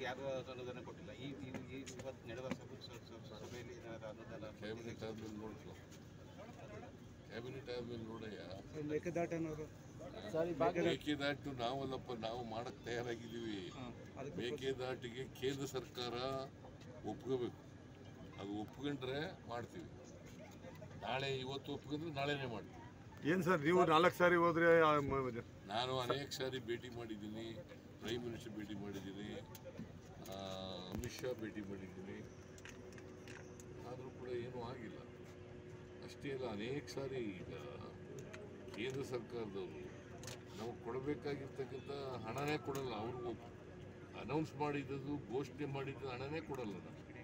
ಯಾರು ಅನುದಾನ ಕೊಟ್ಟಿಲ್ಲ. ಇವತ್ತು ನಡೆದ ಸಭೆಯಲ್ಲಿ ಅನುದಾನ ಕ್ಯಾಬಿನೆಟ್ ಆದ್ಮೇಲೆ ನೋಡ್ಕೊ, ಕ್ಯಾಬಿನೆಟ್ ಆದ್ಮೇಲೆ ನೋಡಯ್ಯ. ಮೇಕೆದಾಟು ನಾವಲ್ಲಪ್ಪ, ನಾವು ಮಾಡಕ್ ತಯಾರಾಗಿದ್ದೀವಿ. ಮೇಕೆದಾಟಿಗೆ ಕೇಂದ್ರ ಸರ್ಕಾರ ಒಪ್ಕೋಬೇಕು. ಅದು ಒಪ್ಕೊಂಡ್ರೆ ಮಾಡ್ತೀವಿ. ನಾಳೆ ಇವತ್ತು ಒಪ್ಕೊಂಡ್ರೆ ನಾಳೆನೇ ಮಾಡ್ತೀವಿ. ಏನು ಸರ್, ನೀವು 4 ಸಾರಿ ಹೋದ್ರೆ? ನಾನು ಅನೇಕ ಸಾರಿ ಭೇಟಿ ಮಾಡಿದ್ದೀನಿ, ಪ್ರೈಮ್ ಮಿನಿಸ್ಟರ್ ಭೇಟಿ ಮಾಡಿದ್ದೀನಿ, ಅಮಿತ್ ಶಾ ಭೇಟಿ ಮಾಡಿದ್ದೀನಿ, ಆದರೂ ಕೂಡ ಏನೂ ಆಗಿಲ್ಲ. ಅಷ್ಟೇ ಅಲ್ಲ, ಅನೇಕ ಸಾರಿ ಈಗ ಕೇಂದ್ರ ಸರ್ಕಾರದವರು ನಾವು ಕೊಡಬೇಕಾಗಿರ್ತಕ್ಕಂಥ ಹಣನೇ ಕೊಡಲ್ಲ. ಅವ್ರಿಗೂ ಅನೌನ್ಸ್ ಮಾಡಿದ್ದು, ಘೋಷಣೆ ಮಾಡಿದ್ದು ಹಣನೇ ಕೊಡಲ್ಲ ನಮಗೆ.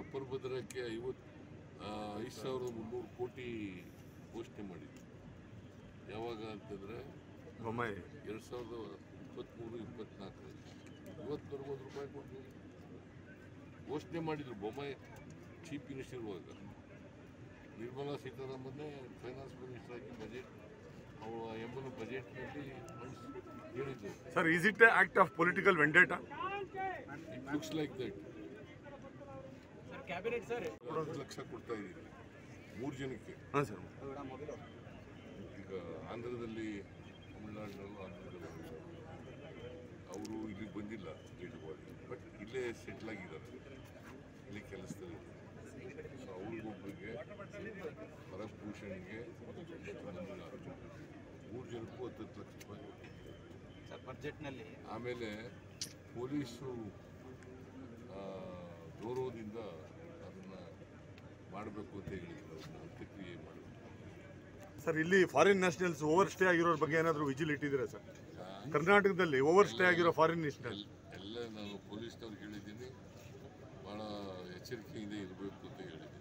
ಅಪ್ಪರ್ ಭದ್ರಕ್ಕೆ 5,300 ಕೋಟಿ ಘೋಷಣೆ ಮಾಡಿದ್ರು. ಯಾವಾಗ ಅಂತಂದರೆ 2023-24 ಇವತ್ತು 40 ರೂಪಾಯಿ ಕೊಟ್ಟು ಘೋಷಣೆ ಮಾಡಿದ್ರು. ಬೊಮ್ಮಾಯಿ ಚೀಫ್ ಮಿನಿಸ್ಟರ್ ಇರುವಾಗ ನಿರ್ಮಲಾ ಸೀತಾರಾಮನ್ನೇ ಫೈನಾನ್ಸ್ ಮಿನಿಸ್ಟರ್ ಆಗಿ ಬಜೆಟ್ ಎಂಬುದು ಬಜೆಟ್ನಲ್ಲಿ ಹೇಳಿದ್ರು. Sir, is it act of political vendetta? It looks like that. Cabinet sir 10 lakh ಕೊಡ್ತಾ ಇದ್ದೀವಿ 3 ಜನಕ್ಕೆ. ಹಾಂ ಸರ್. ಈಗ ಆಂಧ್ರದಲ್ಲಿ, ತಮಿಳುನಾಡಿನಲ್ಲೂ ಆಂಧ್ರದಲ್ಲಿ ಅವರು ಇಲ್ಲಿಗೆ ಬಂದಿಲ್ಲ ಇದುವಾಗಿ, ಬಟ್ ಇಲ್ಲೇ ಸೆಟ್ಲ್ ಆಗಿದ್ದಾರೆ, ಇಲ್ಲಿ ಕೆಲಸದಲ್ಲಿ. ಸೊ ಅವ್ರಿಗೊಬ್ಬರಿಗೆ, ಭರತ್ ಭೂಷಣ್ಗೆ, 3 ಜನಕ್ಕೂ 10 ಲಕ್ಷ ರೂಪಾಯಿ ಸರ್ ಬಜೆಟ್ನಲ್ಲಿ. ಆಮೇಲೆ ಪೊಲೀಸು ಗೌರವದಿಂದ ಅದನ್ನು ಮಾಡಬೇಕು ಅಂತ ಹೇಳಿದ್ರು, ಅಂತ್ಯಕ್ರಿಯೆ ಮಾಡಬೇಕು. ಸರ್, ಇಲ್ಲಿ ಫಾರಿನ್ ನ್ಯಾಷನಲ್ಸ್ ಓವರ್ ಸ್ಟೇ ಆಗಿರೋರ ಬಗ್ಗೆ ಏನಾದರೂ ವಿಜಿಲ್ ಇಟ್ಟಿದ್ದೀರಾ ಸರ್? ಕರ್ನಾಟಕದಲ್ಲಿ ಓವರ್ ಸ್ಟೇ ಆಗಿರೋ ಫಾರಿನ್ ನ್ಯಾಷನಲ್ ಎಲ್ಲ ನಾನು ಪೊಲೀಸ್ನವ್ರಿಗೆ ಹೇಳಿದ್ದೀನಿ, ಭಾಳ ಎಚ್ಚರಿಕೆಯಿಂದ ಇರಬೇಕು ಅಂತ ಹೇಳಿದ್ದೀನಿ.